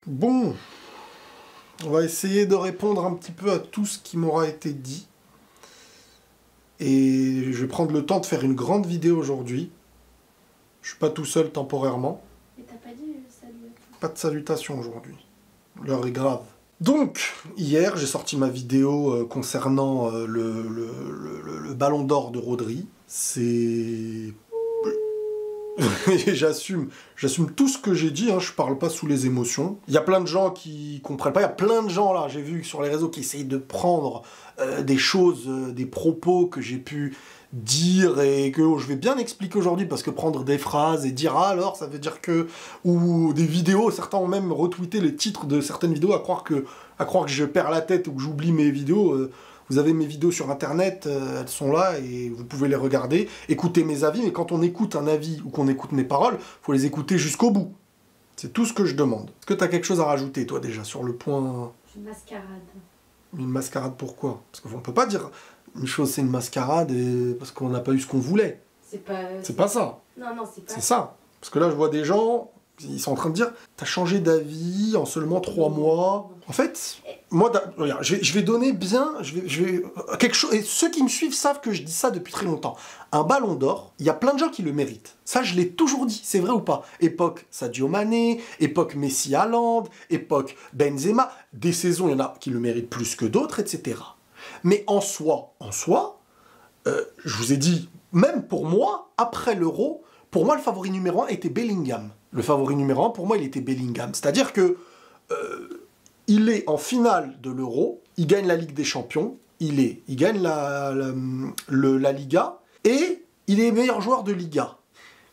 Bon, on va essayer de répondre un petit peu à tout ce qui m'aura été dit. Et je vais prendre le temps de faire une grande vidéo aujourd'hui. Je suis pas tout seul temporairement. Mais t'as pas dit salut. Pas de salutation aujourd'hui. L'heure est grave. Donc, hier, j'ai sorti ma vidéo concernant le Ballon d'Or de Rodri. C'est... J'assume tout ce que j'ai dit, hein, je parle pas sous les émotions. Il y a plein de gens qui comprennent pas, il y a plein de gens là, j'ai vu sur les réseaux qui essayent de prendre des choses, des propos que j'ai pu dire et que je vais bien expliquer aujourd'hui, parce que prendre des phrases et dire ah alors ça veut dire que, ou des vidéos, certains ont même retweeté les titres de certaines vidéos à croire que je perds la tête ou que j'oublie mes vidéos. Vous avez mes vidéos sur internet, elles sont là et vous pouvez les regarder, écouter mes avis, mais quand on écoute un avis ou qu'on écoute mes paroles, il faut les écouter jusqu'au bout. C'est tout ce que je demande. Est-ce que tu as quelque chose à rajouter, toi, déjà, sur le point... Une mascarade. Une mascarade, pourquoi? Parce qu'on ne peut pas dire une chose c'est une mascarade parce qu'on n'a pas eu ce qu'on voulait. C'est pas... C'est pas ça. Non, c'est pas... C'est ça. Parce que là, je vois des gens... Ils sont en train de dire, t'as changé d'avis en seulement 3 mois. En fait, moi, regarde, je vais donner bien, quelque chose. Et ceux qui me suivent savent que je dis ça depuis très longtemps. Un ballon d'or, il y a plein de gens qui le méritent. Ça, je l'ai toujours dit, c'est vrai ou pas? Époque Sadio Mané, époque Messi Haaland, époque Benzema. Des saisons, il y en a qui le méritent plus que d'autres, etc. Mais en soi, je vous ai dit, même pour moi, après l'Euro, pour moi, le favori numéro 1 était Bellingham. Le favori numéro 1, pour moi, il était Bellingham. C'est-à-dire que il est en finale de l'Euro, il gagne la Ligue des Champions, il gagne la Liga, et il est meilleur joueur de Liga.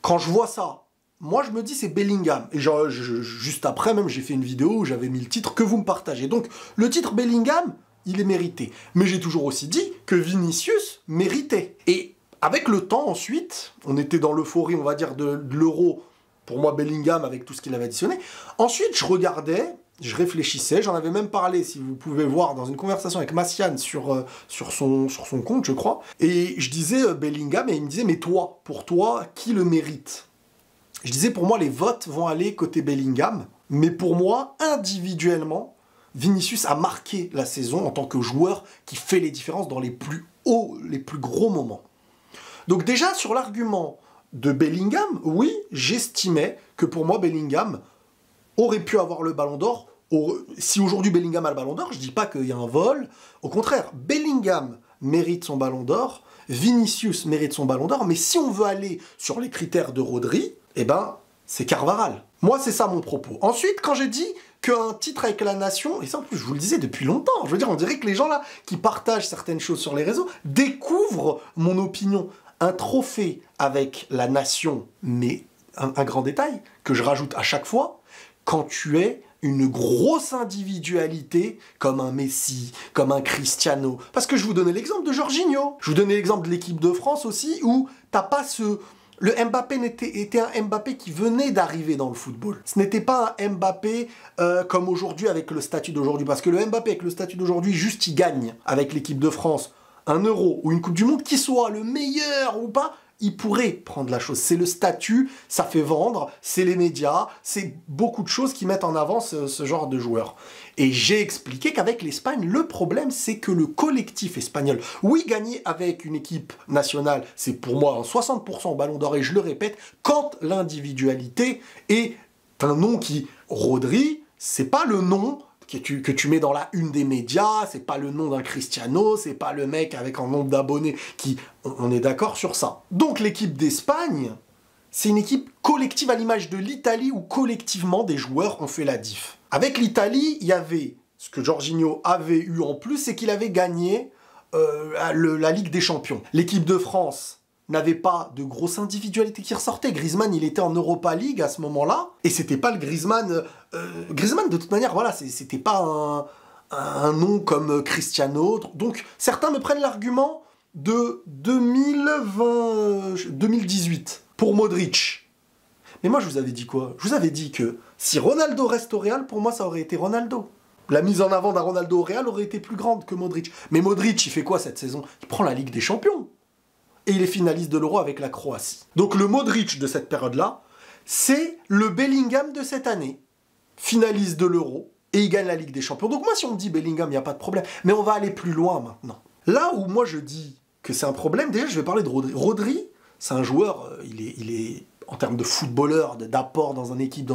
Quand je vois ça, moi, je me dis c'est Bellingham. Et juste après, même, j'ai fait une vidéo où j'avais mis le titre que vous me partagez. Donc, le titre Bellingham, il est mérité. Mais j'ai toujours aussi dit que Vinicius méritait. Et avec le temps, ensuite, on était dans l'euphorie, on va dire, de l'Euro. Pour moi, Bellingham, avec tout ce qu'il avait additionné. Ensuite, je regardais, je réfléchissais, j'en avais même parlé, si vous pouvez voir, dans une conversation avec Massiane sur son compte, je crois. Et je disais Bellingham, et il me disait, mais toi, pour toi, qui le mérite? Je disais, pour moi, les votes vont aller côté Bellingham. Mais pour moi, individuellement, Vinicius a marqué la saison en tant que joueur qui fait les différences dans les plus hauts, les plus gros moments. Donc déjà, sur l'argument de Bellingham, oui, j'estimais que pour moi, Bellingham aurait pu avoir le Ballon d'Or. Si aujourd'hui Bellingham a le Ballon d'Or, je ne dis pas qu'il y a un vol. Au contraire, Bellingham mérite son Ballon d'Or, Vinicius mérite son Ballon d'Or, mais si on veut aller sur les critères de Rodri, eh ben, c'est Carvajal. Moi, c'est ça mon propos. Ensuite, quand j'ai dit qu'un titre avec la nation, et ça en plus je vous le disais depuis longtemps, je veux dire, on dirait que les gens là qui partagent certaines choses sur les réseaux découvrent mon opinion. Un trophée avec la nation, mais un grand détail que je rajoute à chaque fois, quand tu es une grosse individualité comme un Messi, comme un Cristiano. Parce que je vous donnais l'exemple de Jorginho, je vous donnais l'exemple de l'équipe de France aussi, où t'as pas ce... Le Mbappé était un Mbappé qui venait d'arriver dans le football. Ce n'était pas un Mbappé comme aujourd'hui avec le statut d'aujourd'hui. Parce que le Mbappé avec le statut d'aujourd'hui, juste il gagne avec l'équipe de France un Euro ou une Coupe du Monde, qui soit le meilleur ou pas, il pourrait prendre la chose. C'est le statut, ça fait vendre, c'est les médias, c'est beaucoup de choses qui mettent en avant ce genre de joueurs. Et j'ai expliqué qu'avec l'Espagne, le problème, c'est que le collectif espagnol, oui, gagner avec une équipe nationale, c'est pour moi un 60% au Ballon d'Or, et je le répète, quand l'individualité est un nom qui... Rodri, c'est pas le nom que tu mets dans la une des médias, c'est pas le nom d'un Cristiano, c'est pas le mec avec un nombre d'abonnés qui... On est d'accord sur ça. Donc l'équipe d'Espagne, c'est une équipe collective à l'image de l'Italie où collectivement des joueurs ont fait la diff. Avec l'Italie, il y avait ce que Jorginho avait eu en plus, c'est qu'il avait gagné la Ligue des Champions. L'équipe de France n'avait pas de grosse individualité qui ressortait. Griezmann, il était en Europa League à ce moment-là, et c'était pas le Griezmann... Griezmann, de toute manière, voilà, c'était pas un nom comme Cristiano. Donc, certains me prennent l'argument de 2018 pour Modric. Mais moi, je vous avais dit quoi? Je vous avais dit que si Ronaldo reste au Real, pour moi, ça aurait été Ronaldo. La mise en avant d'un Ronaldo au Real aurait été plus grande que Modric. Mais Modric, il fait quoi cette saison? Il prend la Ligue des Champions. Et il est finaliste de l'Euro avec la Croatie. Donc le Modric de cette période-là, c'est le Bellingham de cette année. finaliste de l'Euro, et il gagne la Ligue des Champions. Donc moi, si on me dit Bellingham, il n'y a pas de problème. Mais on va aller plus loin maintenant. Là où moi je dis que c'est un problème, déjà je vais parler de Rodri. Rodri, c'est un joueur, il est en termes de footballeur, d'apport dans une équipe,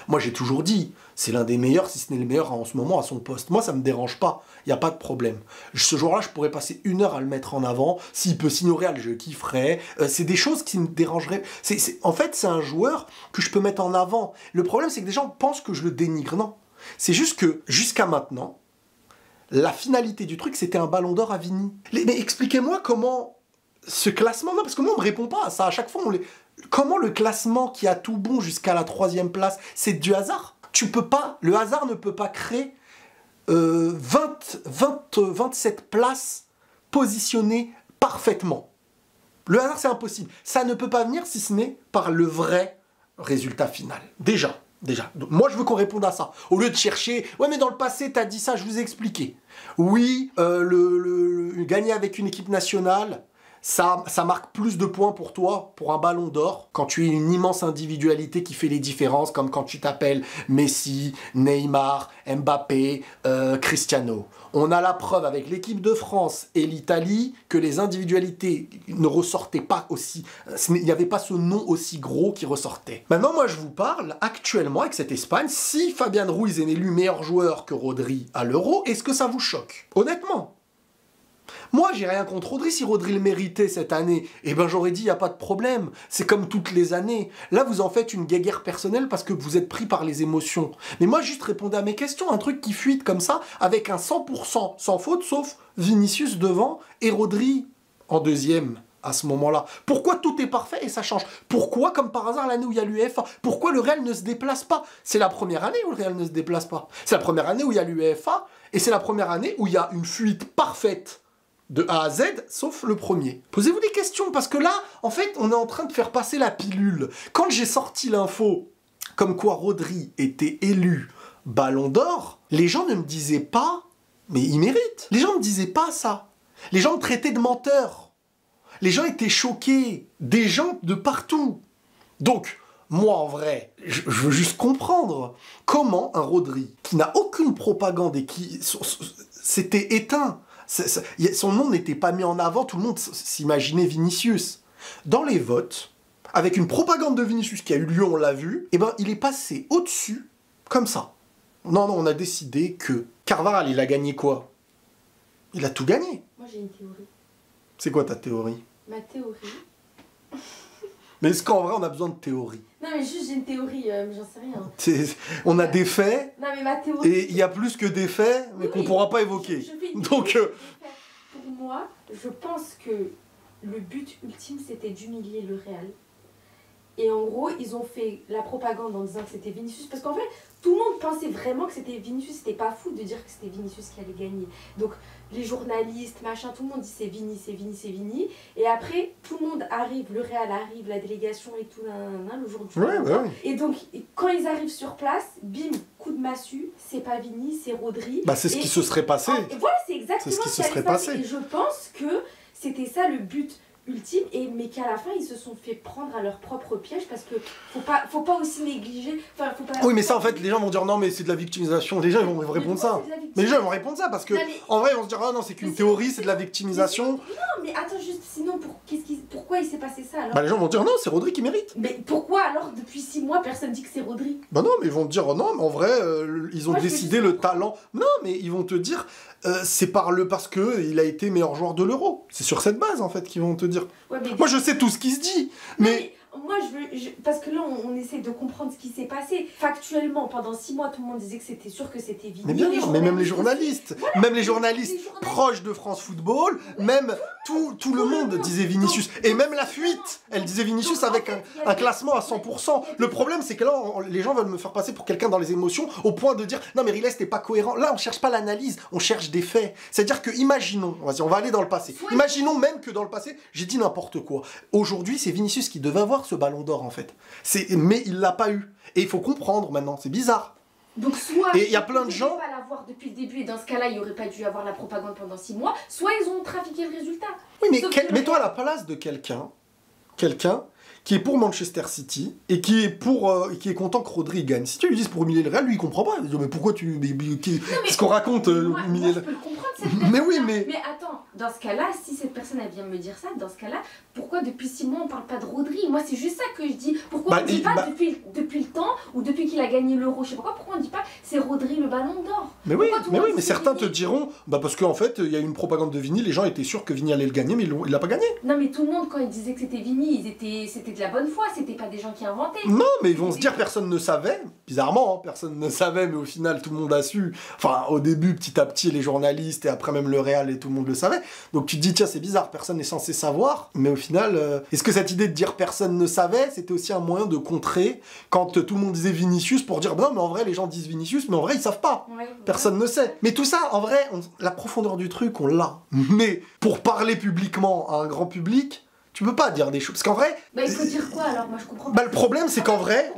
moi j'ai toujours dit, c'est l'un des meilleurs, si ce n'est le meilleur en ce moment à son poste. Moi ça me dérange pas, il n'y a pas de problème. Ce joueur-là, je pourrais passer 1 heure à le mettre en avant, s'il peut signer au Real, je kifferais. C'est des choses qui me dérangeraient. En fait, c'est un joueur que je peux mettre en avant. Le problème, c'est que des gens pensent que je le dénigre. Non. C'est juste que, jusqu'à maintenant, la finalité du truc, c'était un ballon d'or à Vini. Mais expliquez-moi comment ce classement... Non, parce que moi, on ne me répond pas à ça. À chaque fois, comment le classement qui a tout bon jusqu'à la 3e place, c'est du hasard? Tu peux pas... Le hasard ne peut pas créer 27 places positionnées parfaitement. Le hasard, c'est impossible. Ça ne peut pas venir si ce n'est par le vrai résultat final. Déjà. Donc, moi, je veux qu'on réponde à ça. Au lieu de chercher, ouais, mais dans le passé, t'as dit ça, je vous ai expliqué. Oui, gagner avec une équipe nationale, ça marque plus de points pour toi, pour un ballon d'or, quand tu es une immense individualité qui fait les différences, comme quand tu t'appelles Messi, Neymar, Mbappé, Cristiano. On a la preuve avec l'équipe de France et l'Italie que les individualités ne ressortaient pas aussi... Il n'y avait pas ce nom aussi gros qui ressortait. Maintenant, moi, je vous parle actuellement avec cette Espagne. Si Fabian Ruiz est élu meilleur joueur que Rodri à l'Euro, est-ce que ça vous choque? Honnêtement. Moi, j'ai rien contre Rodri. Si Rodri le méritait cette année, eh ben j'aurais dit, il n'y a pas de problème. C'est comme toutes les années. Là, vous en faites une guéguerre personnelle parce que vous êtes pris par les émotions. Mais moi, juste répondez à mes questions. Un truc qui fuite comme ça, avec un 100% sans faute, sauf Vinicius devant et Rodri en deuxième à ce moment-là. Pourquoi tout est parfait et ça change? Pourquoi, comme par hasard, l'année où il y a l'UEFA, pourquoi le Real ne se déplace pas? C'est la première année où le Real ne se déplace pas. C'est la première année où il y a l'UEFA et c'est la première année où il y a une fuite parfaite de A à Z, sauf le premier. Posez-vous des questions, parce que là, en fait, on est en train de faire passer la pilule. Quand j'ai sorti l'info, comme quoi Rodri était élu Ballon d'Or, les gens ne me disaient pas, mais il mérite. Les gens ne me disaient pas ça. Les gens me traitaient de menteur. Les gens étaient choqués. Des gens de partout. Donc, moi, en vrai, je veux juste comprendre comment un Rodri, qui n'a aucune propagande et qui s'était éteint, son nom n'était pas mis en avant, tout le monde s'imaginait Vinicius. Dans les votes, avec une propagande de Vinicius qui a eu lieu, on l'a vu, eh ben, il est passé au-dessus, comme ça. Non, on a décidé que Carvajal, il a gagné quoi? Il a tout gagné. Moi, j'ai une théorie. C'est quoi ta théorie? Ma théorie... Mais est-ce qu'en vrai, on a besoin de théorie? Non, mais juste, j'ai une théorie, mais j'en sais rien. On a des faits, non, mais ma théorie... et il y a plus que des faits, mais qu'on ne pourra pas évoquer. Je fais une Donc, théorie. Pour moi, je pense que le but ultime, c'était d'humilier le Real. Et en gros, ils ont fait la propagande en disant que c'était Vinicius. Parce qu'en fait, tout le monde pensait vraiment que c'était Vinicius. C'était pas fou de dire que c'était Vinicius qui allait gagner. Donc, les journalistes, machin, tout le monde dit c'est Vini, c'est Vini, c'est Vini. Et après, tout le monde arrive, le Real arrive, la délégation et tout, le jour du ouais. Et donc, quand ils arrivent sur place, bim, coup de massue, c'est pas Vini, c'est Rodri. Bah, c'est ce qui se serait passé. Et voilà, c'est exactement ce qui se allait serait passer. passé. Et je pense que c'était ça le but ultime, mais qu'à la fin ils se sont fait prendre à leur propre piège, parce que faut pas aussi négliger, enfin faut pas... Oui, mais ça en fait les gens vont dire non mais c'est de la victimisation, les gens ils vont répondre ça. Mais les gens ils vont répondre ça parce que en vrai ils vont se dire ah non c'est qu'une théorie, c'est de la victimisation. Non mais attends juste, sinon pourquoi il s'est passé ça alors? Bah les gens vont dire non c'est Rodri qui mérite. Mais pourquoi alors depuis 6 mois personne dit que c'est Rodri? Bah non mais ils vont te dire non mais en vrai ils ont décidé le talent. Non mais ils vont te dire c'est parce que il a été meilleur joueur de l'Euro. C'est sur cette base en fait qu'ils vont te dire. Ouais, moi je sais tout ce qui se dit, mais moi parce que là on essaie de comprendre ce qui s'est passé. Factuellement, pendant 6 mois, tout le monde disait que c'était sûr que c'était Vini. Mais bien sûr, mais même les journalistes, même les journalistes proches de France Football, même tout le monde disait Vinicius. Et même la fuite, elle disait Vinicius avec un classement à 100%. Le problème, c'est que là, les gens veulent me faire passer pour quelqu'un dans les émotions, au point de dire non mais Riles, t'es pas cohérent. Là, on cherche pas l'analyse, on cherche des faits. C'est-à-dire que imaginons, vas-y, on va aller dans le passé. Imaginons même que dans le passé, j'ai dit n'importe quoi. Aujourd'hui, c'est Vinicius qui devait avoir ce ballon d'or en fait. Mais il l'a pas eu. Et il faut comprendre maintenant, c'est bizarre. Donc soit et il y a plein de gens pas l'avoir depuis le début et dans ce cas-là, il aurait pas dû avoir la propagande pendant 6 mois, soit ils ont trafiqué le résultat. Oui, mais mets-toi à la place de quelqu'un qui est pour Manchester City et qui est content que Rodri gagne. Si tu lui dis pour humilier le Real, lui il comprend pas. Il dit mais pourquoi tu ce qu'on raconte humilier je peux le comprendre cette personne. Mais oui, mais attends, dans ce cas-là, si cette personne elle vient me dire ça, dans ce cas-là, pourquoi depuis 6 mois on parle pas de Rodri? Moi c'est juste ça que je dis. Pourquoi on dit pas depuis le temps ou depuis qu'il a gagné l'Euro, je sais pas pourquoi on dit pas c'est Rodri le Ballon d'Or? Mais mais certains te diront parce qu'en fait il y a eu une propagande de Vini, les gens étaient sûrs que Vini allait le gagner, mais il l'a pas gagné. Non mais tout le monde quand il disait que c'était Vini, c'était de la bonne foi, c'était pas des gens qui inventaient. Non, mais ils vont se dire personne ne savait, bizarrement, personne ne savait, mais au final tout le monde a su. Enfin, au début, petit à petit, les journalistes et après même le Real et tout le monde le savait. Donc tu te dis tiens c'est bizarre, personne n'est censé savoir, mais au final, est-ce que cette idée de dire personne ne savait, c'était aussi un moyen de contrer quand tout le monde disait Vinicius pour dire non mais en vrai les gens disent Vinicius, mais en vrai ils savent pas, personne ne sait. Mais tout ça, en vrai, la profondeur du truc, on l'a. Mais pour parler publiquement à un grand public, tu peux pas dire des choses. Parce qu'en vrai... il faut dire quoi alors? Moi je comprends pas. Le problème c'est qu'en vrai,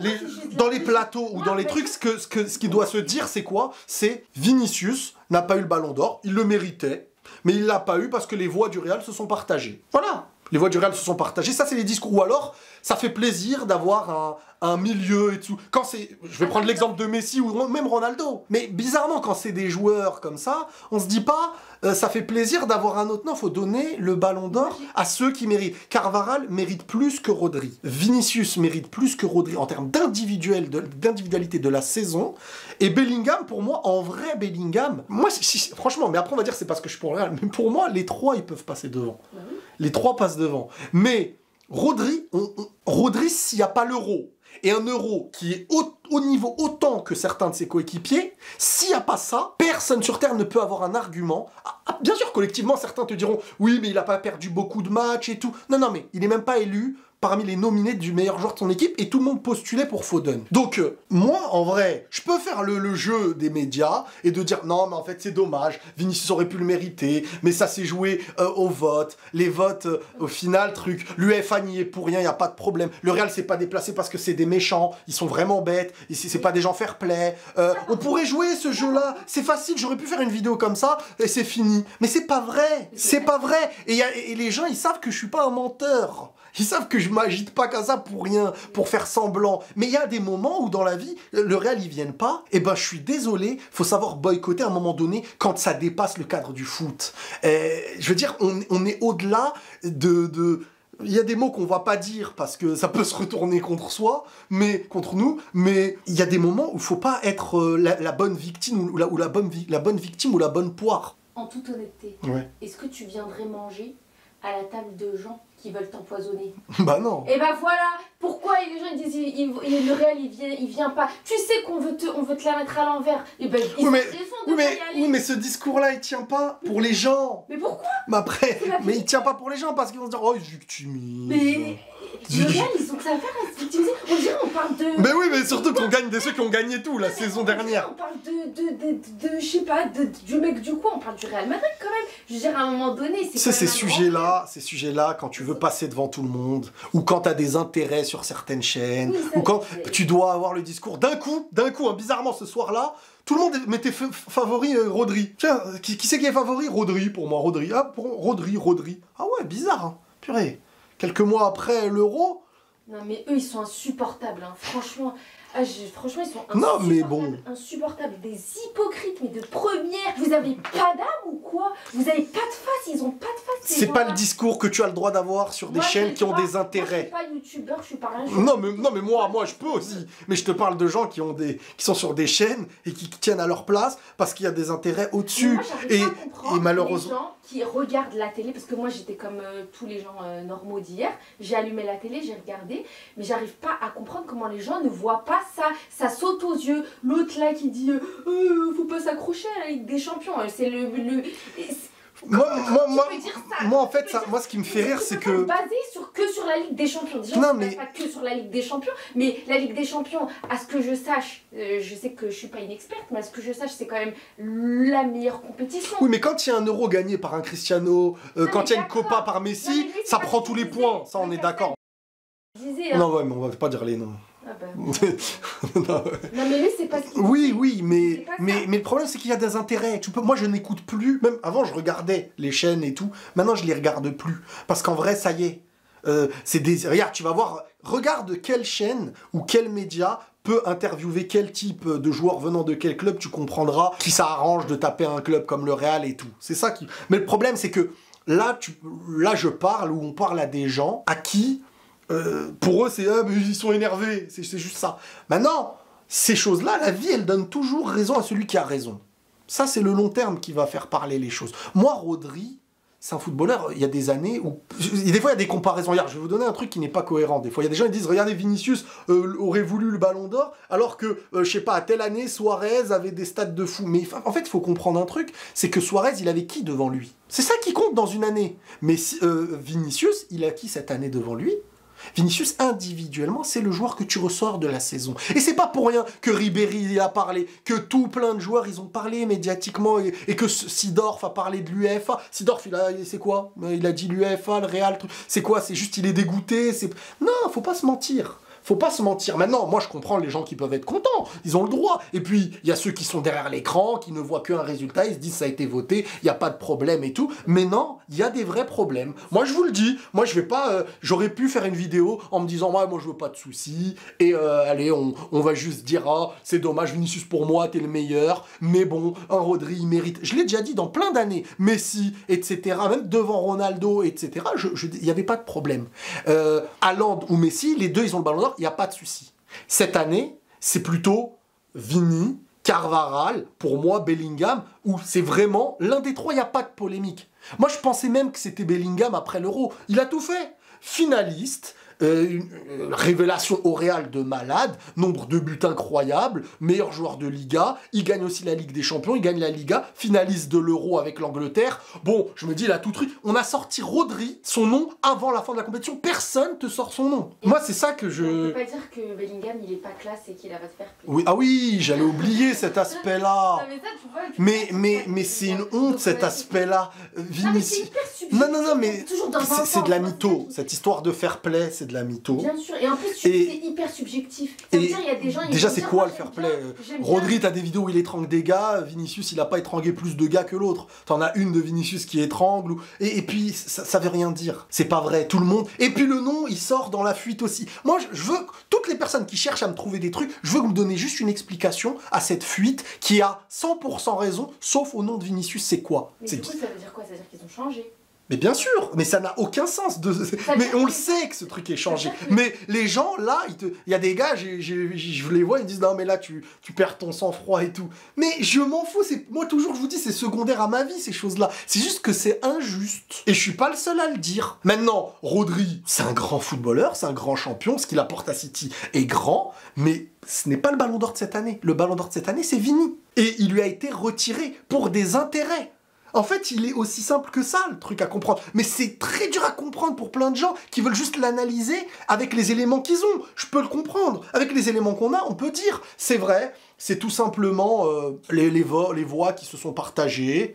dans les plateaux ou dans les trucs, ce qui doit se dire c'est quoi? C'est Vinicius n'a pas eu le Ballon d'Or, il le méritait, mais il l'a pas eu parce que les voix du Real se sont partagées. Voilà. Les voix du Real se sont partagées, ça c'est les discours. Ou alors, ça fait plaisir d'avoir un milieu et tout. Quand c'est, je vais prendre l'exemple de Messi ou même Ronaldo. Mais bizarrement, quand c'est des joueurs comme ça, on se dit pas, ça fait plaisir d'avoir un autre. Non, faut donner le Ballon d'Or à ceux qui méritent. Carvajal mérite plus que Rodri. Vinicius mérite plus que Rodri en termes d'individualité de la saison. Et Bellingham, pour moi, en vrai Bellingham, moi, franchement, mais après on va dire c'est parce que je suis pour le Real, mais pour moi, les trois, ils peuvent passer devant. Les trois passent devant. Mais Rodri, s'il n'y a pas l'Euro, et un Euro qui est au niveau autant que certains de ses coéquipiers, s'il n'y a pas ça, personne sur Terre ne peut avoir un argument. Bien sûr, collectivement, certains te diront « Oui, mais il n'a pas perdu beaucoup de matchs et tout. » Non, mais il n'est même pas élu parmi les nominés du meilleur joueur de son équipe et tout le monde postulait pour Foden. Donc, moi, en vrai, je peux faire le jeu des médias et de dire non, mais en fait, c'est dommage, Vinicius aurait pu le mériter, mais ça s'est joué au vote. Les votes, au final, l'UEFA n'y est pour rien, il n'y a pas de problème. Le Real s'est pas déplacé parce que c'est des méchants, ils sont vraiment bêtes, c'est pas des gens fair play. On pourrait jouer ce jeu-là, c'est facile, j'aurais pu faire une vidéo comme ça et c'est fini. Mais c'est pas vrai, c'est pas vrai. Et les gens, ils savent que je suis pas un menteur. Ils savent que je m'agite pas comme ça pour rien, pour faire semblant. Mais il y a des moments où dans la vie, le Real, ils viennent pas. Et ben, je suis désolé, faut savoir boycotter à un moment donné quand ça dépasse le cadre du foot. Je veux dire, on est au-delà de... Il y a des mots qu'on va pas dire parce que ça peut se retourner contre soi, mais contre nous. Mais il y a des moments où il faut pas être la bonne victime ou la bonne victime ou la bonne poire. En toute honnêteté, est-ce que tu viendrais manger à la table de gens qui veulent t'empoisonner? Bah non. Et bah voilà, pourquoi les gens disent le Real il vient pas. Tu sais qu'on veut te la mettre à l'envers. Et ben ils ont raison de pas y aller. Oui mais ce discours-là il tient pas pour les gens. Mais pourquoi? Mais après, il tient pas pour les gens parce qu'ils vont se dire oh ils victimisent. Mais le Real ils ont que ça à faire à se victimiser. On dirait on parle de... Mais oui mais surtout qu'on gagne de ceux qui ont gagné tout la saison dernière. On parle de je sais pas, du mec du coin, on parle du Real Madrid quand même. Je veux dire à un moment donné c'est ces sujets-là quand tu veux passer devant tout le monde ou quand t'as des intérêts sur certaines chaînes ou quand tu dois avoir le discours d'un coup bizarrement ce soir-là tout le monde mettait favori Rodri. Tiens, qui c'est qui est favori? Rodri pour moi, Rodri. Ah, Rodri. Ah ouais, bizarre, hein. Purée. Quelques mois après l'Euro. Non mais eux ils sont insupportables, hein. Franchement, franchement ils sont insupportables. Non mais bon. Insupportables, des hypocrites, mais de première. Vous avez pas d'âme ou quoi? Vous avez pas de face, ils ont pas de face. C'est pas le discours que tu as le droit d'avoir sur des chaînes qui ont des intérêts. Moi, je suis pas youtubeur, je suis pas rien. Non mais moi je peux aussi. Mais je te parle de gens qui sont sur des chaînes et qui tiennent à leur place parce qu'il y a des intérêts au-dessus. Et malheureusement. Les gens qui regardent la télé, parce que moi j'étais comme tous les gens normaux d'hier, j'ai allumé la télé, j'ai regardé, mais j'arrive pas à comprendre comment les gens ne voient pas ça saute aux yeux. L'autre là qui dit faut pas s'accrocher à la Ligue des Champions, c'est moi en fait moi ce qui me fait rire c'est que basé que sur la Ligue des Champions. Déjà, non mais pas que sur la Ligue des Champions, mais la Ligue des Champions, à ce que je sache, je sais que je suis pas une experte, mais à ce que je sache, c'est quand même la meilleure compétition. Oui, mais quand il y a un Euro gagné par un Cristiano, quand il y a une Copa par Messi, ça prend tous les points, ça on est d'accord. Non ouais, mais on va pas dire les noms. Ah bah, non mais lui c'est pas ce qu'il Oui, mais le problème c'est qu'il y a des intérêts. Moi je n'écoute plus, même avant je regardais les chaînes et tout, maintenant je les regarde plus. Parce qu'en vrai ça y est, Regarde, tu vas voir, regarde quelle chaîne ou quel média peut interviewer quel type de joueur venant de quel club, tu comprendras qui ça arrange de taper un club comme le Real et tout. C'est ça qui... Mais le problème, c'est que là, je parle, où on parle à des gens à qui, pour eux, c'est mais ils sont énervés, c'est juste ça. Maintenant, ces choses-là, la vie, elle donne toujours raison à celui qui a raison. Ça, c'est le long terme qui va faire parler les choses. Moi, Rodri, c'est un footballeur, il y a des années où... Des fois, il y a des comparaisons. Regarde, je vais vous donner un truc qui n'est pas cohérent. Des fois, il y a des gens qui disent, regardez, Vinicius aurait voulu le Ballon d'Or, alors que, je sais pas, à telle année, Suarez avait des stats de fou. Mais en fait, il faut comprendre un truc, c'est que Suarez, il avait qui devant lui? C'est ça qui compte dans une année. Mais Vinicius, il a qui cette année devant lui? Vinicius, individuellement, c'est le joueur que tu ressors de la saison. Et c'est pas pour rien que Ribéry a parlé, que tout plein de joueurs, ils ont parlé médiatiquement, et que Seedorf a parlé de l'UEFA. Seedorf, c'est quoi? Il a dit l'UEFA, le Real, c'est quoi? C'est juste, il est dégoûté. Non, faut pas se mentir. Faut pas se mentir. Maintenant, moi, je comprends les gens qui peuvent être contents. Ils ont le droit. Et puis, il y a ceux qui sont derrière l'écran, qui ne voient qu'un résultat. Ils se disent, ça a été voté, il n'y a pas de problème et tout. Mais non, il y a des vrais problèmes. Moi, je vous le dis. Moi, je vais pas... j'aurais pu faire une vidéo en me disant, ouais, moi, je veux pas de soucis. Et allez, on va juste dire, ah, c'est dommage, Vinicius, pour moi, t'es le meilleur. Mais bon, un Rodri, il mérite. Je l'ai déjà dit dans plein d'années. Messi, etc. Même devant Ronaldo, etc. Il n'y avait pas de problème. Haaland ou Messi, les deux, ils ont le Ballon d'Or. Il n'y a pas de souci. Cette année, c'est plutôt Vini, Carvajal, pour moi, Bellingham, où c'est vraiment l'un des trois, il n'y a pas de polémique. Moi, je pensais même que c'était Bellingham après l'Euro. Il a tout fait. Finaliste, une révélation au Real de malade, nombre de buts incroyables, meilleur joueur de Liga, il gagne aussi la Ligue des Champions, il gagne la Liga, finaliste de l'Euro avec l'Angleterre. Bon, je me dis, il a tout truc. On a sorti Rodri, son nom, avant la fin de la compétition. Personne te sort son nom. Moi, c'est ça que je... On peut pas dire que Bellingham, il est pas classe et qu'il a pas de faire play. Oui, ah oui, j'allais oublier cet aspect-là. Non, mais ça, tu vois, Mais c'est une honte, cet aspect-là. Vinicius... Non, mais c'est de la mytho. Cette histoire de fair play, c'est de la mytho. Bien sûr, et en plus, c'est hyper subjectif. Ça veut dire, il y a des gens... Déjà, c'est quoi le fair play? Rodri, t'as des vidéos où il étrangle des gars, Vinicius, il a pas étranglé plus de gars que l'autre. T'en as une de Vinicius qui étrangle, et puis, ça veut rien dire. C'est pas vrai, tout le monde... Et puis le nom, il sort dans la fuite aussi. Moi, je veux... Toutes les personnes qui cherchent à me trouver des trucs, je veux que vous me donniez juste une explication à cette fuite qui a 100% raison, sauf au nom de Vinicius, c'est quoi? Mais du coup, ça veut dire quoi? Ça veut dire qu'ils ont changé. Mais bien sûr, mais ça n'a aucun sens. Mais on le sait que ce truc est changé. Mais les gens, là, il y a des gars, je les vois, ils disent, non mais là, tu perds ton sang-froid et tout. Mais je m'en fous, moi toujours, je vous dis, c'est secondaire à ma vie, ces choses-là. C'est juste que c'est injuste. Et je suis pas le seul à le dire. Maintenant, Rodri, c'est un grand footballeur, c'est un grand champion, ce qu'il apporte à City est grand, mais ce n'est pas le Ballon d'Or de cette année. Le Ballon d'Or de cette année, c'est Vini. Et il lui a été retiré pour des intérêts. En fait, il est aussi simple que ça, le truc à comprendre. Mais c'est très dur à comprendre pour plein de gens qui veulent juste l'analyser avec les éléments qu'ils ont. Je peux le comprendre. Avec les éléments qu'on a, on peut dire, c'est vrai, c'est tout simplement les voix qui se sont partagées.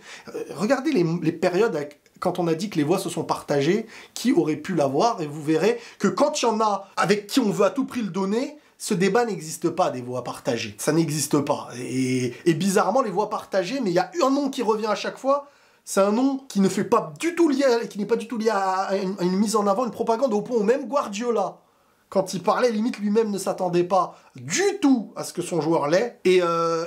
Regardez les périodes quand on a dit que les voix se sont partagées, qui aurait pu l'avoir, et vous verrez que quand il y en a avec qui on veut à tout prix le donner, ce débat n'existe pas, des voix partagées. Ça n'existe pas. Et bizarrement, les voix partagées, mais il y a un nom qui revient à chaque fois, c'est un nom qui ne fait pas du tout lié, qui n'est pas du tout lié à une mise en avant, une propagande, au point où même Guardiola, quand il parlait, limite lui-même ne s'attendait pas du tout à ce que son joueur l'ait. Et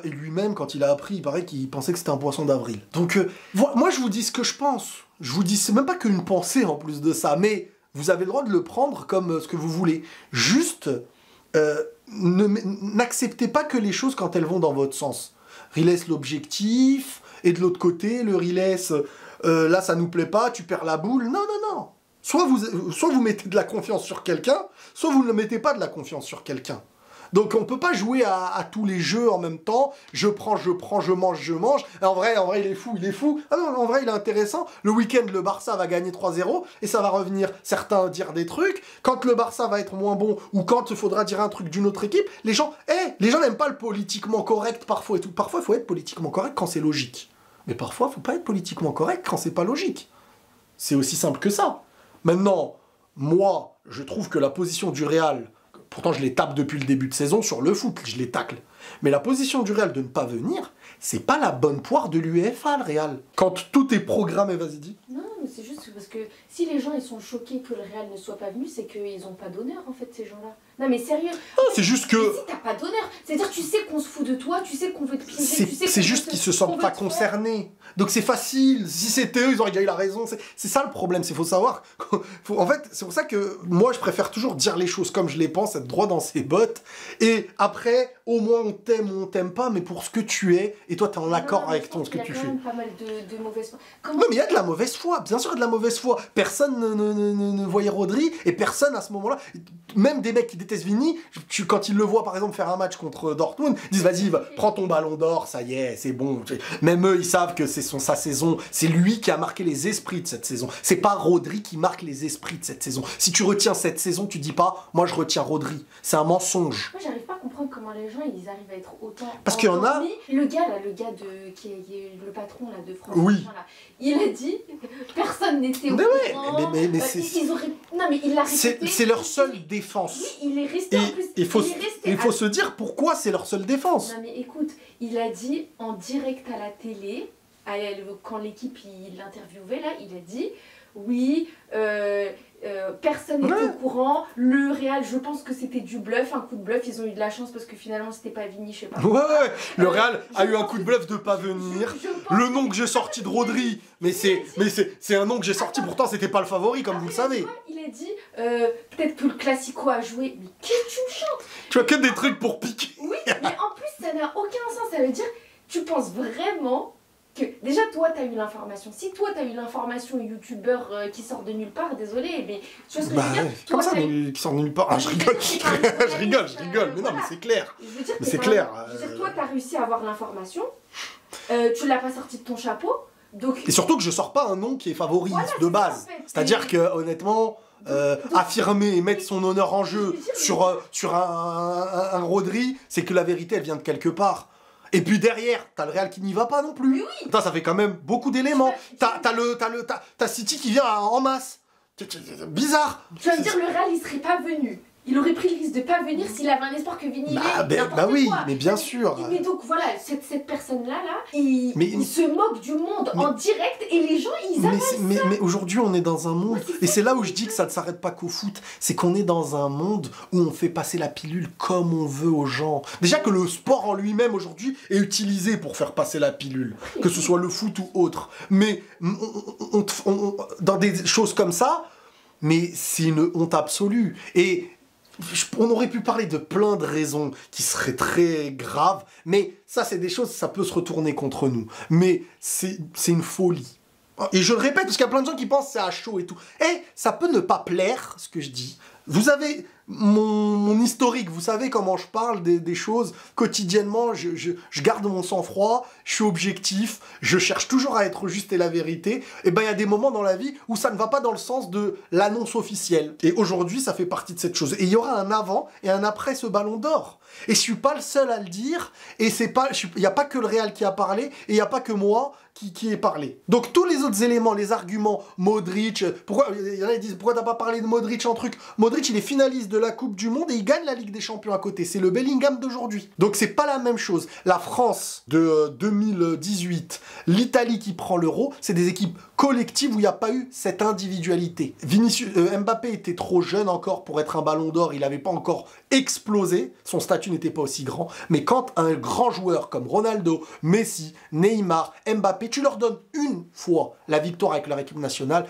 lui-même, quand il a appris, il paraît qu'il pensait que c'était un poisson d'avril. Donc, moi, je vous dis ce que je pense. Je vous dis, c'est même pas qu'une pensée en plus de ça, mais vous avez le droit de le prendre comme ce que vous voulez. Juste... n'acceptez pas que les choses quand elles vont dans votre sens. Riles l'objectif, et de l'autre côté, le Riles, là ça nous plaît pas, tu perds la boule. Non. Soit vous mettez de la confiance sur quelqu'un, soit vous ne mettez pas de la confiance sur quelqu'un. Donc on peut pas jouer à tous les jeux en même temps. Je prends, je mange. Et en vrai, il est fou. Ah non, en vrai, il est intéressant. Le week-end, le Barça va gagner 3-0 et ça va revenir certains dire des trucs. Quand le Barça va être moins bon ou quand il faudra dire un truc d'une autre équipe, les gens n'aiment pas le politiquement correct parfois et tout. Parfois, il faut être politiquement correct quand c'est logique. Mais parfois, il faut pas être politiquement correct quand c'est pas logique. C'est aussi simple que ça. Maintenant, moi, je trouve que la position du Real... Pourtant, je les tape depuis le début de saison sur le foot, je les tacle. Mais la position du Real de ne pas venir, c'est pas la bonne poire de l'UEFA, le Real. Quand tout est programmé, vas-y, dis. Non, mais c'est juste que parce que si les gens ils sont choqués que le Real ne soit pas venu, c'est qu'ils n'ont pas d'honneur en fait, ces gens-là. Non mais sérieux. Non, c'est juste que... Si t'as pas d'honneur, c'est-à-dire tu sais qu'on se fout de toi, tu sais qu'on veut te piéger, tu sais c'est juste qu'ils se sentent pas concernés. Donc c'est facile, si c'était eux, ils auraient déjà eu la raison. C'est ça le problème, c'est faut savoir. En fait, c'est pour ça que moi je préfère toujours dire les choses comme je les pense, être droit dans ses bottes. Et après, au moins on t'aime ou on t'aime pas, mais pour ce que tu es, et toi t'es en accord avec ce que tu fais. Il y a quand même pas mal de mauvaise foi. Non mais il y a de la mauvaise foi, bien sûr il y a de la mauvaise foi. Personne ne voyait Rodri, et personne à ce moment-là, même des mecs qui détestent Vini, quand ils le voient par exemple faire un match contre Dortmund, ils disent vas-y, prends ton ballon d'or, ça y est, c'est bon. Même eux, ils savent que c'est sa saison, c'est lui qui a marqué les esprits de cette saison. C'est pas Rodri qui marque les esprits de cette saison. Si tu retiens cette saison, tu dis pas, moi je retiens Rodri. C'est un mensonge. Moi j'arrive pas à comprendre comment les gens ils arrivent à être autant... Parce qu'il y en a... Le gars qui est le patron là, de France, oui. Là, il a dit, personne n'était au courant. Mais c'est... Non mais il l'a répété. C'est leur seule défense. Oui, il est resté en plus. Il faut se dire pourquoi c'est leur seule défense. Non mais écoute, il a dit en direct à la télé, quand l'équipe l'interviewait là, il a dit oui, personne n'était au courant, le Real, je pense que c'était du bluff, un coup de bluff, ils ont eu de la chance parce que finalement c'était pas Vini, je sais pas. Ouais, le Real a eu un coup de bluff de pas venir. Le nom que j'ai sorti de Rodri, mais c'est un nom que j'ai sorti, pourtant c'était pas le favori comme vous le savez. Il a dit peut-être que le Classico a joué, mais qu'est-ce que tu me chantes? Tu as que des trucs pour piquer. Oui, mais en plus ça n'a aucun sens, ça veut dire, tu penses vraiment que déjà toi t'as eu l'information. Si toi t'as eu l'information youtubeur qui sort de nulle part, désolé, mais tu vois ce que je veux dire? Comment ça qui sort de nulle part? Ah, je rigole, je rigole, mais non, mais c'est clair. Mais c'est clair. Je veux dire, toi t'as réussi à avoir l'information, tu l'as pas sorti de ton chapeau, donc... Et surtout que je sors pas un nom qui est favori de base. C'est-à-dire que honnêtement... affirmer et mettre son honneur en jeu sur un Rodri, c'est que la vérité elle vient de quelque part. Et puis derrière, t'as le Real qui n'y va pas non plus. Oui. Putain, ça fait quand même beaucoup d'éléments. T'as City qui vient en masse. Bizarre. Tu vas me dire, le Real il serait pas venu. Il aurait pris le risque de pas venir s'il avait un espoir que Vini bah oui, mais bien sûr. Mais donc voilà, cette personne-là, il se moque du monde en direct et les gens, ils avalent ça. Mais aujourd'hui, on est dans un monde, et c'est là où je dis que ça ne s'arrête pas qu'au foot, c'est qu'on est dans un monde où on fait passer la pilule comme on veut aux gens. Déjà que le sport en lui-même aujourd'hui est utilisé pour faire passer la pilule, que ce soit le foot ou autre. Mais dans des choses comme ça, mais c'est une honte absolue. Et on aurait pu parler de plein de raisons qui seraient très graves, mais ça, c'est des choses, ça peut se retourner contre nous. Mais c'est une folie. Et je le répète, parce qu'il y a plein de gens qui pensent que c'est à chaud et tout. Et ça peut ne pas plaire, ce que je dis. Vous avez mon historique, vous savez comment je parle des choses quotidiennement, je garde mon sang-froid, je suis objectif, je cherche toujours à être juste et la vérité. Et ben il y a des moments dans la vie où ça ne va pas dans le sens de l'annonce officielle. Et aujourd'hui, ça fait partie de cette chose. Et il y aura un avant et un après ce ballon d'or. Et je suis pas le seul à le dire, et il n'y a pas que le Real qui a parlé, et il n'y a pas que moi qui ai parlé. Donc tous les autres éléments, les arguments, Modric, il y en a qui disent pourquoi t'as pas parlé de Modric en truc? Modric, il est finaliste de la Coupe du Monde et il gagne la Ligue des Champions à côté. C'est le Bellingham d'aujourd'hui. Donc c'est pas la même chose. La France de 2018, l'Italie qui prend l'Euro, c'est des équipes collectives où il n'y a pas eu cette individualité. Mbappé était trop jeune encore pour être un ballon d'or, il n'avait pas encore explosé, son statut n'était pas aussi grand, mais quand un grand joueur comme Ronaldo, Messi, Neymar, Mbappé, tu leur donnes une fois la victoire avec leur équipe nationale,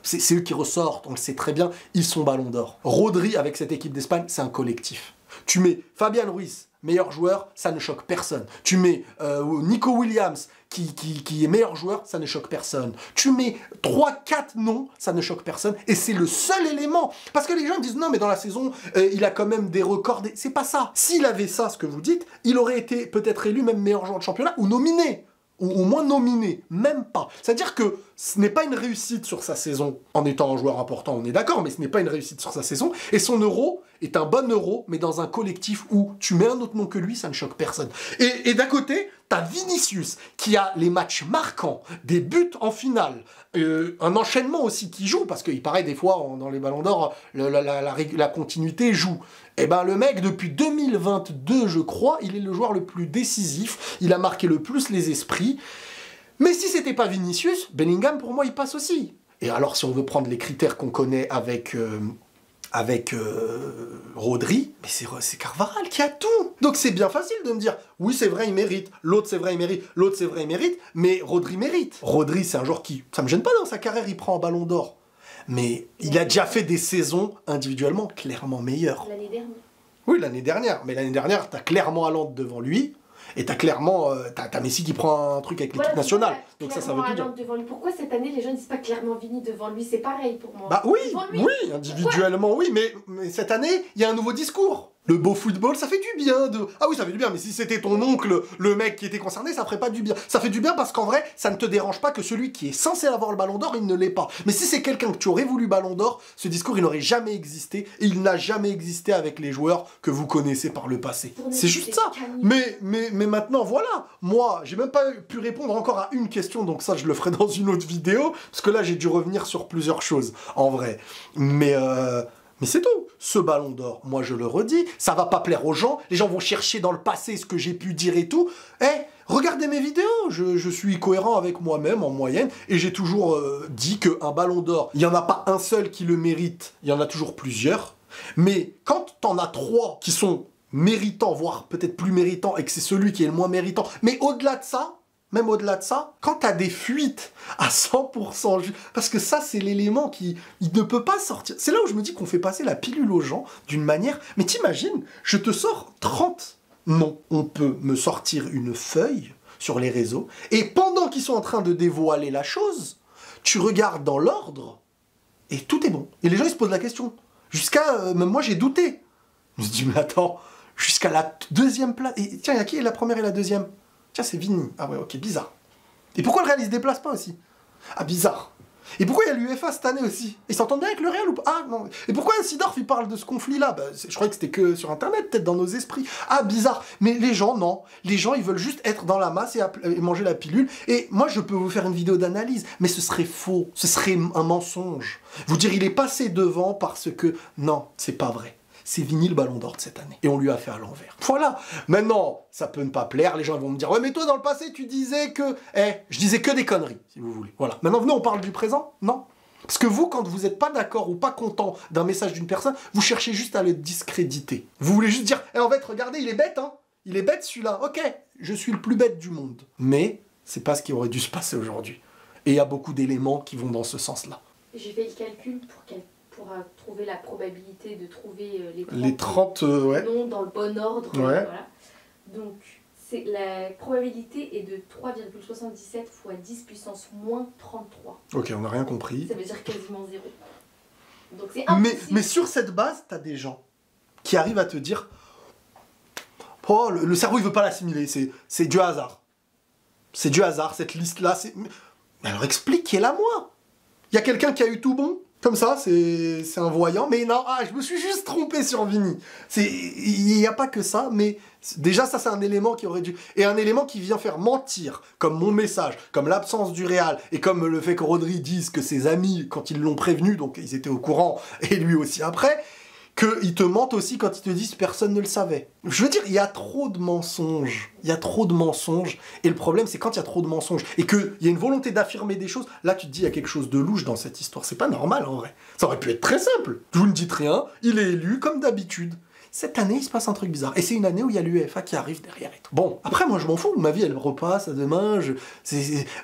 c'est eux qui ressortent, on le sait très bien, ils sont ballon d'or. Rodri avec cette équipe d'Espagne, c'est un collectif. Tu mets Fabian Ruiz, meilleur joueur, ça ne choque personne. Tu mets Nico Williams, qui est meilleur joueur, ça ne choque personne. Tu mets 3-4 noms, ça ne choque personne. Et c'est le seul élément. Parce que les gens disent, non, mais dans la saison, il a quand même des records. C'est pas ça. S'il avait ça, ce que vous dites, il aurait été peut-être élu même meilleur joueur de championnat ou nominé. Ou au moins nominé, même pas. C'est-à-dire que ce n'est pas une réussite sur sa saison en étant un joueur important, on est d'accord, mais ce n'est pas une réussite sur sa saison. Et son euro est un bon euro, mais dans un collectif où tu mets un autre nom que lui, ça ne choque personne. Et d'un côté, t'as Vinicius qui a les matchs marquants, des buts en finale, un enchaînement aussi qui joue, parce qu'il paraît des fois dans les ballons d'or, la continuité joue. Et ben le mec, depuis 2022, je crois, il est le joueur le plus décisif, il a marqué le plus les esprits. Mais si c'était pas Vinicius, Bellingham, pour moi, il passe aussi. Et alors, si on veut prendre les critères qu'on connaît avec Rodri, mais c'est Carvajal qui a tout. Donc c'est bien facile de me dire, oui c'est vrai il mérite, l'autre c'est vrai il mérite, l'autre c'est vrai il mérite, mais Rodri mérite. Rodri c'est un joueur qui, ça me gêne pas dans sa carrière, il prend un ballon d'or. Mais il a déjà fait des saisons individuellement clairement meilleures. L'année dernière. Oui l'année dernière, mais l'année dernière t'as clairement Haaland devant lui. Et t'as clairement, t'as Messi qui prend un truc avec l'équipe nationale. Donc ça veut tout dire. Devant lui. Pourquoi cette année les gens ne disent pas clairement Vini devant lui? C'est pareil pour moi. Bah oui, oui, individuellement oui, mais cette année, il y a un nouveau discours. Le beau football, ça fait du bien de... Ah oui, ça fait du bien, mais si c'était ton oncle, le mec qui était concerné, ça ferait pas du bien. Ça fait du bien parce qu'en vrai, ça ne te dérange pas que celui qui est censé avoir le ballon d'or, il ne l'est pas. Mais si c'est quelqu'un que tu aurais voulu ballon d'or, ce discours, il n'aurait jamais existé. Et il n'a jamais existé avec les joueurs que vous connaissez par le passé. C'est juste ça. Mais maintenant, voilà. Moi, j'ai même pas pu répondre encore à une question, donc ça, je le ferai dans une autre vidéo. Parce que là, j'ai dû revenir sur plusieurs choses, en vrai. Mais c'est tout. Ce ballon d'or, moi je le redis, ça va pas plaire aux gens. Les gens vont chercher dans le passé ce que j'ai pu dire et tout. Regardez mes vidéos. Je suis cohérent avec moi-même en moyenne. Et j'ai toujours dit qu'un ballon d'or, il n'y en a pas un seul qui le mérite. Il y en a toujours plusieurs. Mais quand t'en as 3 qui sont méritants, voire peut-être plus méritants, et que c'est celui qui est le moins méritant, mais au-delà de ça, même au-delà de ça, quand t'as des fuites à 100%, parce que ça, c'est l'élément qui il ne peut pas sortir. C'est là où je me dis qu'on fait passer la pilule aux gens d'une manière... Mais t'imagines, je te sors 30. Non, on peut me sortir une feuille sur les réseaux, et pendant qu'ils sont en train de dévoiler la chose, tu regardes dans l'ordre, et tout est bon. Et les gens, ils se posent la question. Jusqu'à... même moi, j'ai douté. Je me dis, mais attends, jusqu'à la deuxième place... Et tiens, il y a qui est la première et la deuxième? Tiens, c'est Vini. Ah ouais, ok, bizarre. Et pourquoi le Real, il se déplace pas aussi? Ah, bizarre. Et pourquoi il y a l'UEFA cette année aussi? Ils s'entendent bien avec le Real ou pas? Ah, non. Et pourquoi Sidorf, il parle de ce conflit-là? Je croyais que c'était que sur Internet, peut-être dans nos esprits. Ah, bizarre. Mais les gens, non. Les gens, ils veulent juste être dans la masse et manger la pilule. Et moi, je peux vous faire une vidéo d'analyse, mais ce serait faux. Ce serait un mensonge. Vous dire, il est passé devant parce que... Non, c'est pas vrai. C'est Vini le ballon d'or de cette année. Et on lui a fait à l'envers. Voilà. Maintenant, ça peut ne pas plaire. Les gens vont me dire, ouais, mais toi, dans le passé, tu disais que... je disais que des conneries, si vous voulez. Voilà. Maintenant, venez, on parle du présent? Non. Parce que vous, quand vous n'êtes pas d'accord ou pas content d'un message d'une personne, vous cherchez juste à le discréditer. Vous voulez juste dire, en fait, regardez, il est bête, hein. Il est bête, celui-là. Ok, je suis le plus bête du monde. Mais c'est pas ce qui aurait dû se passer aujourd'hui. Et il y a beaucoup d'éléments qui vont dans ce sens-là. J'ai fait le calcul pour trouver la probabilité de trouver les 30 ouais. noms dans le bon ordre. Ouais. Voilà. Donc, la probabilité est de 3,77 fois 10 puissance moins 33. Ok, on n'a rien compris. Ça veut dire quasiment 0. Donc c'est impossible. Mais sur cette base, t'as des gens qui arrivent à te dire oh, le cerveau, il veut pas l'assimiler, c'est du hasard. C'est du hasard, cette liste-là. Mais alors expliquez-la moi. Il y a quelqu'un qui a eu tout bon? Comme ça, c'est un voyant. Mais non, je me suis juste trompé sur Vini. Il n'y a pas que ça, mais déjà, ça, c'est un élément qui aurait dû... Et un élément qui vient faire mentir, comme mon message, comme l'absence du Real, et comme le fait que Rodri dise que ses amis, quand ils l'ont prévenu, donc ils étaient au courant, et lui aussi après, qu'ils te mentent aussi quand ils te disent personne ne le savait. Je veux dire, il y a trop de mensonges. Il y a trop de mensonges. Et le problème, c'est quand il y a trop de mensonges et qu'il y a une volonté d'affirmer des choses, là, tu te dis, il y a quelque chose de louche dans cette histoire. C'est pas normal, en vrai. Ça aurait pu être très simple. Vous ne dites rien, il est élu comme d'habitude. Cette année, il se passe un truc bizarre. Et c'est une année où il y a l'UEFA qui arrive derrière et tout. Bon, après, moi, je m'en fous. Ma vie, elle repasse à demain.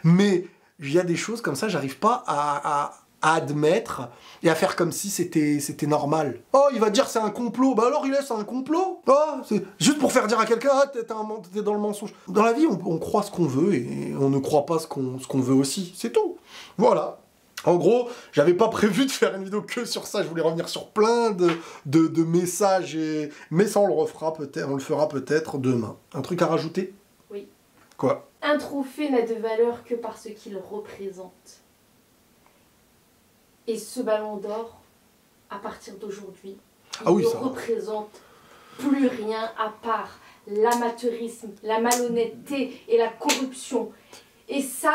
Mais il y a des choses comme ça, j'arrive pas à admettre et à faire comme si c'était normal. Oh, il va dire c'est un complot. Bah alors il laisse un complot. Oh, c'est juste pour faire dire à quelqu'un t'es dans le mensonge. Dans la vie, on croit ce qu'on veut et on ne croit pas ce qu'on veut aussi. C'est tout. Voilà. En gros, j'avais pas prévu de faire une vidéo que sur ça. Je voulais revenir sur plein de messages. Mais ça, on le fera peut-être demain. Un truc à rajouter? Oui. Quoi? Un trophée n'a de valeur que par ce qu'il représente. Et ce ballon d'or, à partir d'aujourd'hui, il ne représente plus rien à part l'amateurisme, la malhonnêteté et la corruption. Et ça,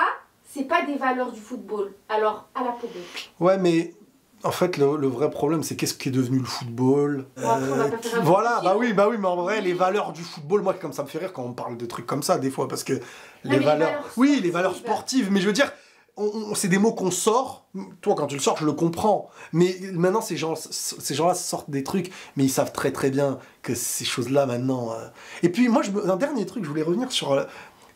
c'est pas des valeurs du football. Alors, à la poubelle. Ouais, mais en fait, le vrai problème, c'est qu'est-ce qui est devenu le football. Bon, après, on va pas faire un voilà, bah oui, mais en vrai, les valeurs du football, moi, comme ça me fait rire quand on parle de trucs comme ça, des fois, parce que les valeurs sportives, mais je veux dire... c'est des mots qu'on sort. Toi, quand tu le sors, je le comprends. Mais maintenant, ces gens-là sortent des trucs, mais ils savent très très bien que ces choses-là, maintenant... Et puis, moi, un dernier truc, je voulais revenir sur...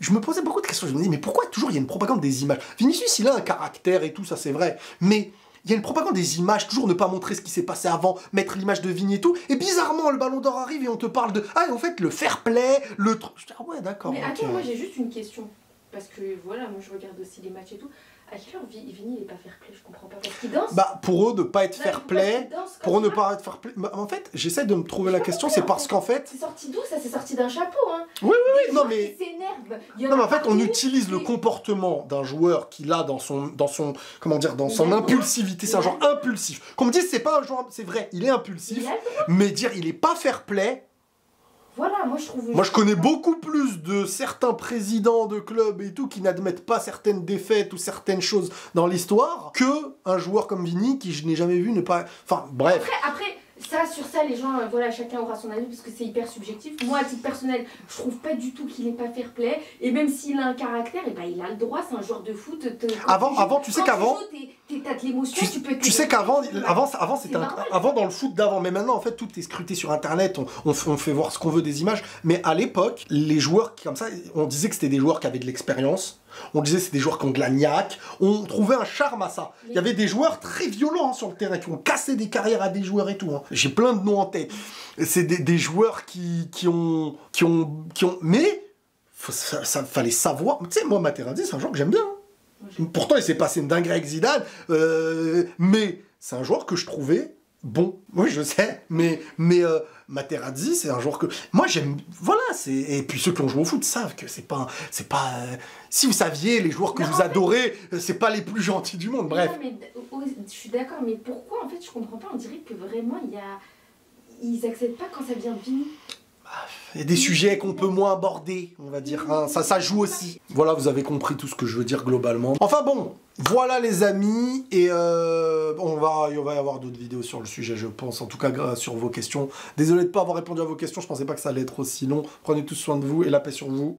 Je me posais beaucoup de questions. Je me disais, mais pourquoi toujours il y a une propagande des images? Vinicius, il a un caractère et tout, ça c'est vrai. Mais il y a une propagande des images, toujours ne pas montrer ce qui s'est passé avant, mettre l'image de Vini et tout. Et bizarrement, le Ballon d'Or arrive et on te parle de... Ah, en fait, le fair play, le truc... Je dis, ah ouais, d'accord. Mais attends, moi j'ai juste une question. Parce que voilà, moi je regarde aussi les matchs et tout. À quelle heure Vini il est pas fair play? Je comprends pas. Parce qu'il danse. Bah, pour eux, ne pas être fair play. Pour eux, ne pas être fair play. Bah, en fait, j'essaie de me trouver la question, c'est parce qu'en fait. C'est sorti d'où ça? C'est sorti d'un chapeau, hein. Oui, non, mais. Non, mais en fait, on utilise le comportement d'un joueur qu'il a dans son comment dire, dans son impulsivité. C'est un genre impulsif. Qu'on me dise, c'est pas un joueur. C'est vrai, il est impulsif. Mais dire, il est pas fair play. Voilà, moi je trouve... Moi je connais beaucoup plus de certains présidents de clubs et tout qui n'admettent pas certaines défaites ou certaines choses dans l'histoire que un joueur comme Vini qui je n'ai jamais vu ne pas... Enfin bref. Après ça, sur ça, les gens, voilà, chacun aura son avis parce que c'est hyper subjectif. Moi, à titre personnel, je trouve pas du tout qu'il est pas fair play. Et même s'il a un caractère, et ben, il a le droit, c'est un joueur de foot. Avant, tu sais qu'avant... T'as de l'émotion, tu peux... Tu sais qu'avant, c'était avant dans le foot d'avant, mais maintenant, en fait, tout est scruté sur Internet, on fait voir ce qu'on veut des images. Mais à l'époque, les joueurs qui, comme ça, on disait que c'était des joueurs qui avaient de l'expérience. On disait que c'était des joueurs qui ont de la niaque. On trouvait un charme à ça. Il y avait des joueurs très violents sur le terrain, qui ont cassé des carrières à des joueurs et tout. Hein. J'ai plein de noms en tête. C'est des joueurs qui ont... Mais, ça fallait savoir... Tu sais, moi, Materazzi, c'est un joueur que j'aime bien. Hein. Pourtant, il s'est passé une dinguerie avec Zidane. Mais c'est un joueur que je trouvais bon. Oui, je sais. Mais Materazzi, c'est un joueur que... Moi, j'aime... Voilà, et puis ceux qui ont joué au foot savent que c'est pas... Si vous saviez, les joueurs que vous adorez, c'est pas les plus gentils du monde, bref. Non, mais, je suis d'accord, mais pourquoi, en fait, je comprends pas. On dirait que vraiment, ils acceptent pas quand ça vient Vini. Il y a des sujets qu'on peut moins aborder, on va dire. Hein. Ça joue aussi. Voilà, vous avez compris tout ce que je veux dire globalement. Enfin bon, voilà les amis. Et il va y avoir d'autres vidéos sur le sujet, je pense. En tout cas, sur vos questions. Désolé de ne pas avoir répondu à vos questions. Je pensais pas que ça allait être aussi long. Prenez tous soin de vous et la paix sur vous.